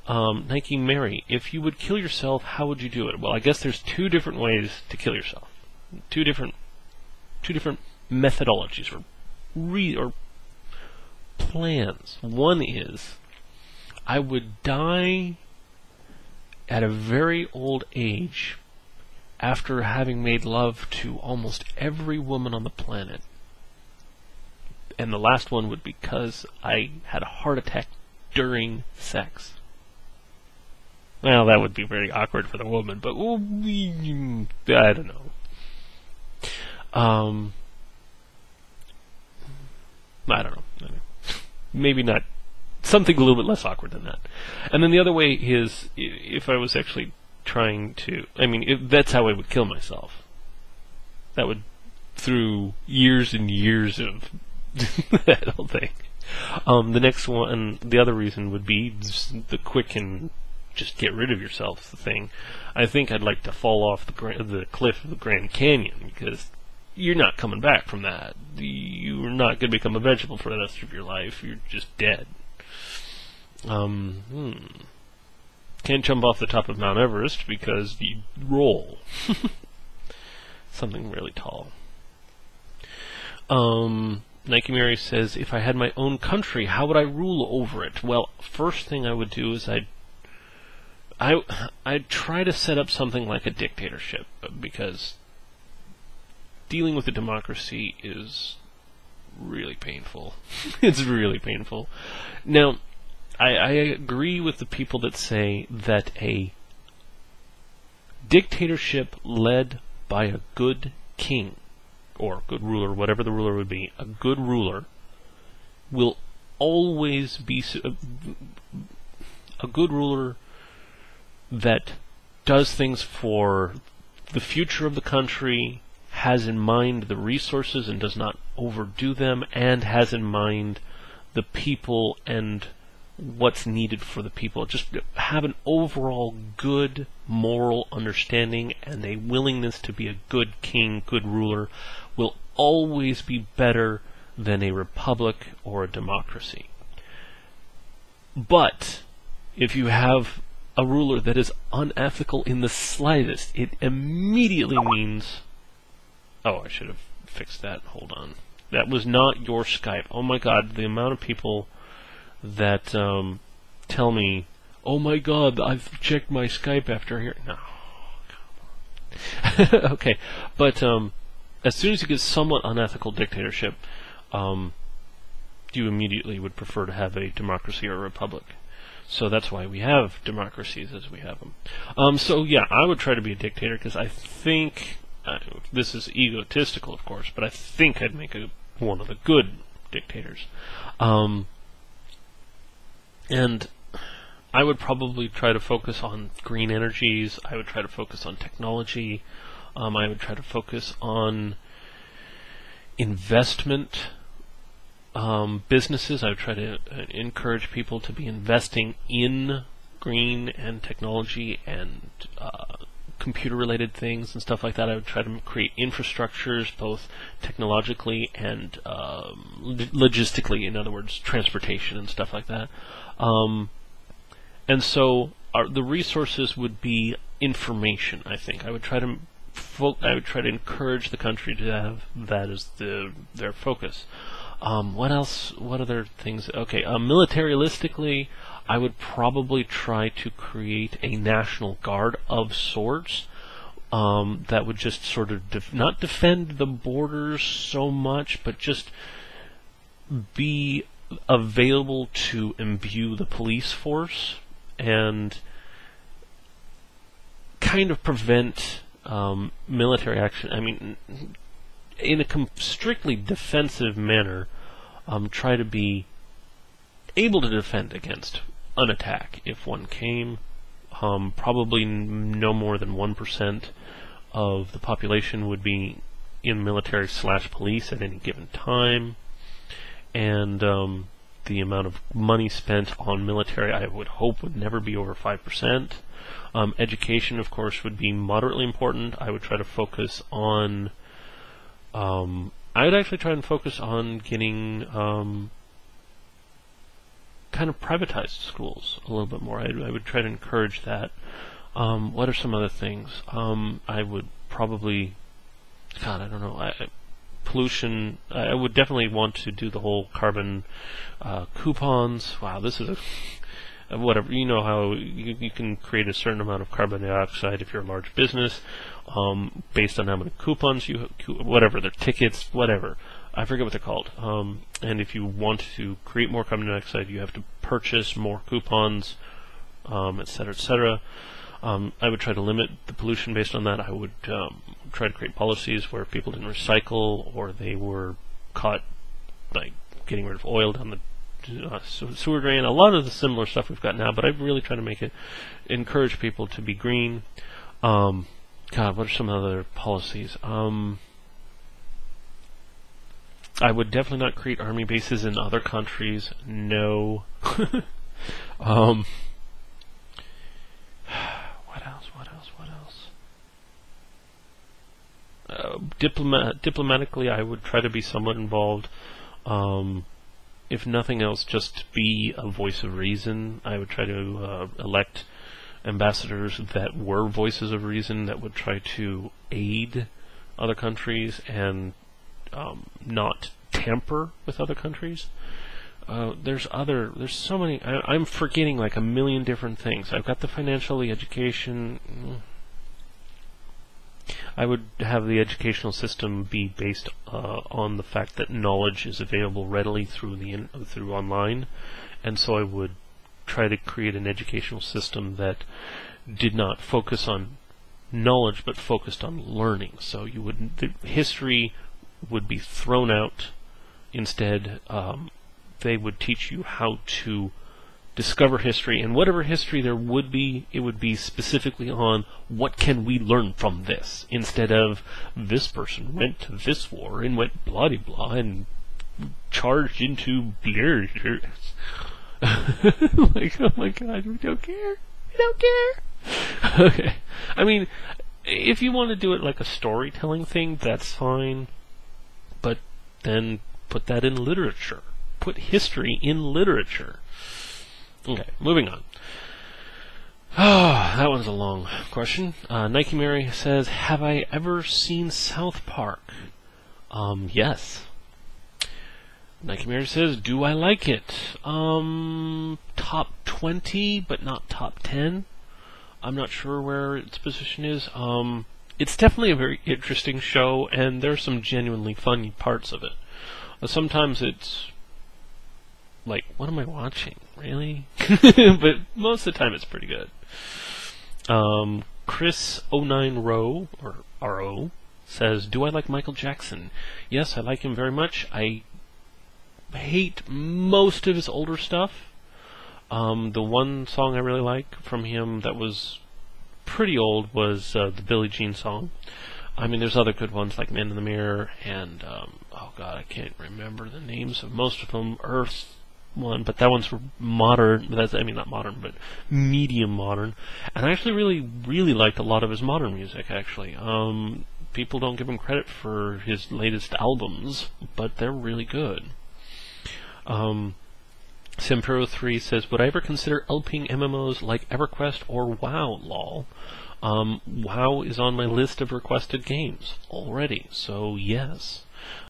Nikemary, if you would kill yourself, how would you do it? Well, I guess there's two different ways to kill yourself. Two different methodologies or plans. One is I would die at a very old age after having made love to almost every woman on the planet. And the last one would be because I had a heart attack during sex. Well, that would be very awkward for the woman, but I don't know. I don't know. Maybe not. Something a little bit less awkward than that. And then the other way is, if I was actually trying to, that's how I would kill myself. That would, through years and years of that whole thing. The next one, the other reason would be the quick and just get rid of yourself thing. I think I'd like to fall off the cliff of the Grand Canyon, because you're not coming back from that. You're not going to become a vegetable for the rest of your life. You're just dead. Can't jump off the top of Mount Everest because you roll. Something really tall. Nikemary says, if I had my own country, how would I rule over it? Well, first thing I would do is I'd try to set up something like a dictatorship, because dealing with a democracy is really painful. It's really painful. Now, I agree with the people that say that a dictatorship led by a good king, or good ruler, whatever the ruler would be, a good ruler will always be a good ruler that does things for the future of the country, has in mind the resources and does not overdo them, and has in mind the people and what's needed for the people. Just have an overall good moral understanding and a willingness to be a good king, good ruler, will always be better than a republic or a democracy. But if you have a ruler that is unethical in the slightest, it immediately means... Oh, I should have fixed that. Hold on. That was not your Skype. Oh my god, the amount of people that tell me, oh my god, I've checked my Skype after here. No, come on. Okay, but as soon as you get somewhat unethical dictatorship, you immediately would prefer to have a democracy or a republic. So that's why we have democracies as we have them. So yeah, I would try to be a dictator, because I think, this is egotistical of course, but I think I'd make one of the good dictators. And I would probably try to focus on green energies. I would try to focus on technology. I would try to focus on investment businesses. I would try to encourage people to be investing in green and technology and computer-related things and stuff like that. I would try to create infrastructures, both technologically and logistically, in other words, transportation and stuff like that. And so the resources would be information, I think. I would try to encourage the country to have that as their focus. What else? What other things? Okay, militaristically, I would probably try to create a national guard of sorts that would just sort of not defend the borders so much, but just be available to imbue the police force and kind of prevent military action. I mean, in a strictly defensive manner, try to be able to defend against an attack if one came. Probably no more than 1% of the population would be in military/police at any given time. And the amount of money spent on military, I would hope, would never be over 5%. Education, of course, would be moderately important. I would try to focus on... I would actually try and focus on getting kind of privatize schools a little bit more. I would try to encourage that. What are some other things? I would probably, God, I don't know. Pollution. I would definitely want to do the whole carbon coupons. Wow, this is whatever. You know how you can create a certain amount of carbon dioxide if you're a large business, based on how many coupons whatever, their tickets, whatever. I forget what they're called. And if you want to create more carbon dioxide, you have to purchase more coupons, et cetera, et cetera. I would try to limit the pollution based on that. I would try to create policies where people didn't recycle, or they were caught like getting rid of oil down the sewer drain. A lot of the similar stuff we've got now, but I really try to encourage people to be green. God, what are some other policies? I would definitely not create army bases in other countries. No. What else? Diplomatically, I would try to be somewhat involved. If nothing else, just be a voice of reason. I would try to elect ambassadors that were voices of reason, that would try to aid other countries and not tamper with other countries. There's so many. I'm forgetting like a million different things. I've got the financial, the education. I would have the educational system be based on the fact that knowledge is available readily through online, and so I would try to create an educational system that did not focus on knowledge but focused on learning. So history would be thrown out. Instead, they would teach you how to discover history, and whatever history there would be, it would be specifically on what can we learn from this, instead of this person went to this war and went blah de blah and charged into blah. Like, oh my God, we don't care. We don't care. Okay. I mean, if you want to do it like a storytelling thing, that's fine. But then put that in literature. Put history in literature. Okay, moving on. That one's a long question. Nikemary says, have I ever seen South Park? Yes. Nikemary says, do I like it? Top 20, but not top 10. I'm not sure where its position is. It's definitely a very interesting show, and there's some genuinely funny parts of it. Sometimes it's like, what am I watching? Really? But most of the time it's pretty good. Chris09Row, or RO, says, do I like Michael Jackson? Yes, I like him very much. I hate most of his older stuff. The one song I really like from him that was pretty old was the Billie Jean song. I mean, there's other good ones like Man in the Mirror and, oh God, I can't remember the names of most of them. Earth one, but that one's modern. Not modern, but medium modern. And I actually really liked a lot of his modern music, actually. People don't give him credit for his latest albums, but they're really good. Sempero3 says, would I ever consider lping MMOs like EverQuest or WoW, lol? WoW is on my list of requested games already, so yes.